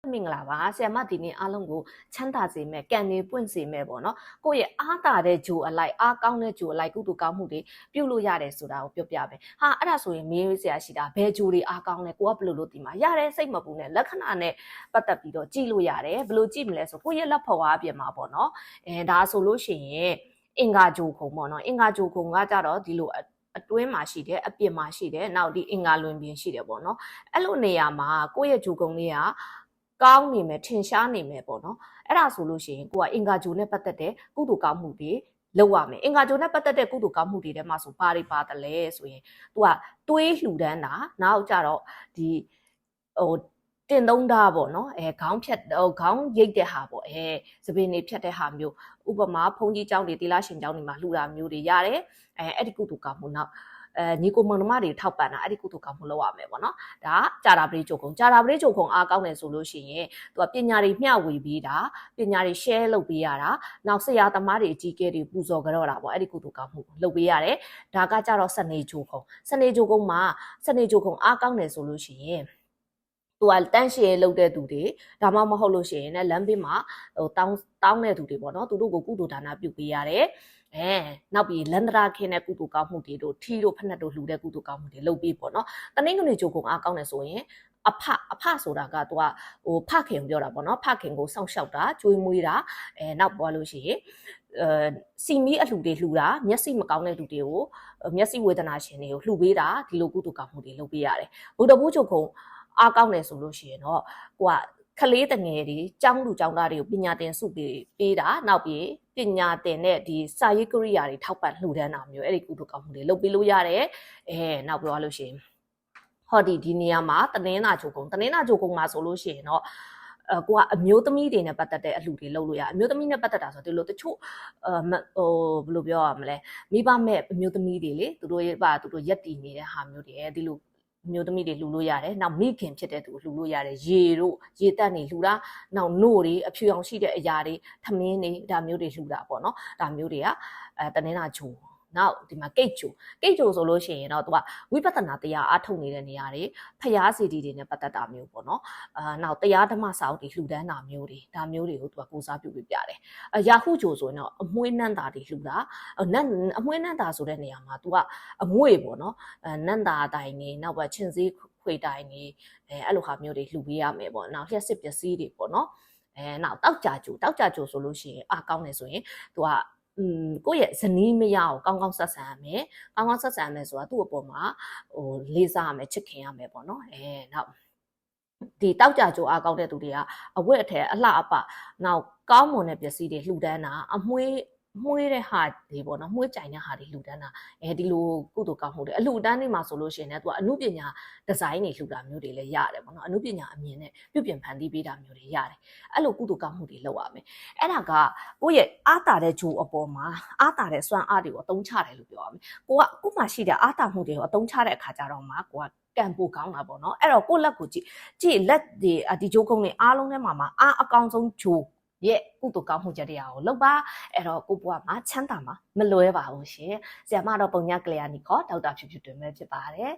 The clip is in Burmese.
မင်္ဂလာပါဆရာမဒီနေ့အားလုံးကိုချမ်းသာစေမဲ့ကံနေပွင့်စေမဲ့ပေါ့နော်ကိုယ့်ရဲ့အားတာတဲ့ဂျိုအလိုက်အားကောင်းတဲ့ဂျိုအလိုက်ကုသိုလ်ကောင်းမှုတွေပြုလို့ရတယ်ဆိုတာကိုပြောပြမယ်ဟာအဲ့ဒါဆိုရင်မေးစရာရှိတာဘယ်ဂျိုတွေအားကောင်းလဲကိုကဘယ်လိုလုပ်ဒီမှာရတယ်စိတ်မပူနဲ့လက္ခဏာနဲ့ပတ်သက်ပြီးတော့ကြည့်လို့ရတယ်ဘယ်လိုကြည့်မလဲဆိုကိုယ့်ရဲ့လက်ဖော်အားပြင်မှာပေါ့နော်ဒါဆိုလို့ရှိရင်အင်္ဂါဂျိုခုံပေါ့နော်အင်္ဂါဂျိုခုံကကြတော့ဒီလိုအတွင်းမှာရှိတယ်အပြင်မှာရှိတယ်နောက်ဒီအင်္ဂါလွင်ပြင်ရှိတယ်ပေါ့နော်အဲ့လိုနေရာမှာကိုယ့်ရဲ့ဂျိုကုံလေးကကောင်းနေမယ်ထင်ရှားနေမယ်ပေါ့နော်အဲ့ဒါဆိုလို့ရှိရင်ကိုကအင်္ဂါဂျိုနဲ့ပတ်သက်တဲ့ကုသိုလ်ကောင်းမှုတွေလုပ်ရမယ်အင်္ဂါဂျိုနဲ့ပတ်သက်တဲ့ကုသိုလ်ကောင်းမှုတွေထဲမှာဆိုဘာတွေပါတယ်လဲဆိုရင်သူကတွေးလှူဒန်းတာနောက်ကြတော့ဒီတင်သုံးတာပေါ့နော်ခေါင်းဖြတ်ခေါင်းရိတ်တဲ့ဟာပေါ့သပင်တွေဖြတ်တဲ့ဟာမျိုးဥပမာဘုန်းကြီးကျောင်းတွေသီလရှင်ကျောင်းတွေမှာလှူတာမျိုးတွေရတယ်အဲ့ဒီကုသိုလ်ကောင်းမှုနောက်ညီကိုမောင်နှမတွေထောက်ပံ့တာအဲ့ဒီကုသိုလ်ကောင်းမှုလုပ်ရမယ်ပေါ့နော်ဒါကြာတာပရိချိုခုံကြာတာပရိချိုခုံအားကောင်းတယ်ဆိုလို့ရှိရင်သူကပညာတွေမျှဝေပေးတာပညာတွေ share လုပ်ပေးရတာနောက်ဆရာသမားတွေအကြီးအကဲတွေပူဇော်ကြတော့တာပေါ့အဲ့ဒီကုသိုလ်ကောင်းမှုလုပ်ပေးရတယ်ဒါကကြတော့စနေဂျိုခုံစနေဂျိုခုံမှာစနေဂျိုခုံအားကောင်းတယ်ဆိုလို့ရှိရင်သူကတန့်ရှည်လုပ်တဲ့သူတွေဒါမှမဟုတ်လို့ရှိရင်လည်းလမ်းဘေးမှာတောင်းတဲ့သူတွေပေါ့နော်သူတို့ကိုကုသိုလ်ဒါနပြုပေးရတယ်နောက်ပြီးလန္ဒရာခင်းတဲ့ကုသိုလ်ကောင်းမှုတွေတို့ထီတို့ဖက်နှက်တို့လှူတဲ့ကုသိုလ်ကောင်းမှုတွေလုပ်ပြီးပေါ့နော်တနင်္ဂနွေဂျိုကုံအားကောင်းတယ်ဆိုရင်အဖဆိုတာကသူကဖခင်ပြောတာပေါ့နော်ဖခင်ကိုစောင့်ရှောက်တာကျွေးမွေးတာနောက်ပေါ်လို့ရှိရင်စီမီအလှူတွေလှူတာမျက်စိမကောင်းတဲ့လူတွေကိုမျက်စိဝေဒနာရှင်တွေကိုလှူပေးတာဒီလိုကုသိုလ်ကောင်းမှုတွေလုပ်ပေးရတယ်ဗုဒ္ဓဘုဂျိုကုံအားကောင်းတယ်ဆိုလို့ရှိရင်တော့ကိုကကလေးတငယ်တွေကျောင်းသူကျောင်းသားတွေကိုပညာသင်စုပေးတာနောက်ပြီးပညာသင်တဲ့ဒီစာရေးကိရိယာတွေထောက်ပံ့လှူဒန်းတာမျိုးအဲ့ဒီကုသိုလ်ကောင်းမှုတွေလုပ်ပေးလို့ရတယ်နောက်ပြောလို့ရှိရင်ဟောဒီနေရာမှာတနင်္လာဂျိုကုံမှာဆိုလို့ရှိရင်တော့ကိုကအမျိုးသမီးတွေနဲ့ပတ်သက်တဲ့အလှူတွေလုပ်လို့ရအမျိုးသမီးနဲ့ပတ်သက်တာဆိုဒီလိုတချို့ဘယ်လိုပြောရမလဲမိဘမဲ့အမျိုးသမီးတွေလေသူတို့ရက်တည်နေတဲ့ဟာမျိုးတွေဒီလိုမျိုးသမီးတွေလှူလို့ရတယ်နောက်မိခင်ဖြစ်တဲ့သူလှူလို့ရတယ်ရေတက်နေလှူတာနောက်နို့တွေအဖြူအောင်ရှိတဲ့အရာတွေထမင်းတွေဒါမျိုးတွေလှူတာပေါ့နော်ဒါမျိုးတွေကတနင်္လာဂျိုနောက်ဒီမှာကိတ်ဂျိုဆိုလို့ရှိရင်တော့သူကဝိပဿနာတရားအားထုတ်နေတဲ့နေရာတွေဖျားစီတီတွေနဲ့ပတ်သက်တာမျိုးပေါ့နော်နောက်တရားဓမ္မစာအုပ်တွေလှူဒန်းတာမျိုးတွေဒါမျိုးတွေကိုသူကကိုစားပြုပြတယ်ယာဟုဂျိုဆိုရင်တော့အမွှေးနန်းတာတွေလှူတာအမွှေးနန်းတာဆိုတဲ့နေရာမှာသူကအငွေ့ပေါ့နော်နန်းတာတိုင်နေနောက်ချင်စည်းခွေတိုင်နေအဲ့လိုဟာမျိုးတွေလှူပေးရမယ်ပေါ့နောက်လျှက်စစ်ပစ္စည်းတွေပေါ့နော်နောက်တောက်ကြဂျိုဆိုလို့ရှိရင်အားကောင်းတယ်ဆိုရင်သူကကိုယ့်ရဲ့ဇနီးမယားကိုကောင်းကောင်းဆက်ဆံရမယ်ဆိုတာသူ့အပေါ်မှာလေးစားရမယ်ချစ်ခင်ရမယ်ပေါ့နော်နောက်ဒီတောက်ကြကြိုအားကောင်းတဲ့သူတွေကအဝတ်အထည်အလှအပနောက်ကောင်းမွန်တဲ့ပစ္စည်းတွေလှူဒန်းတာအမွှေးတဲ့ဟာတွေပေါ့နော်မွှေးကြိုင်တဲ့ဟာတွေလှူဒန်းတာဒီလိုကုသိုလ်ကောင်းမှုတွေအလှူဒန်းတွေမှာဆိုလို့ရှိရင်လည်းသူကအမှုပညာဒီဇိုင်းတွေလှူတာမျိုးတွေလည်းရတယ်ပေါ့နော်အမှုပညာအမြင်နဲ့ပြုပြင်ဖန်တီးပေးတာမျိုးတွေရတယ်အဲ့လိုကုသိုလ်ကောင်းမှုတွေလုပ်ရမယ်အဲ့ဒါကကိုယ့်ရဲ့အားတာတဲ့ဂျိုအပေါ်မှာအားတာတဲ့စွမ်းအားတွေကိုအသုံးချတယ်လို့ပြောရမယ်ကိုမှရှိတဲ့အားတာမှုတွေကိုအသုံးချတဲ့အခါကျတော့မှကိုကကံပိုကောင်းတာပေါ့နော်အဲ့တော့ကိုလက်ကိုကြည့်လက်တွေဒီဂျိုကုန်းတွေအားလုံးထဲမှာအားအကောင်းဆုံးဂျိုရဲ့ကုသိုလ်ကောင်းမှုကြတရားကိုလုပ်ပါအဲ့တော့ကိုဘွားမှာချမ်းသာမှာမလွဲပါဘူးရှင်ဆရာမတော့ပုံညကလျာဏီခေါ်ဒေါက်တာဖြူဖြူတွင်ပဲဖြစ်ပါတယ်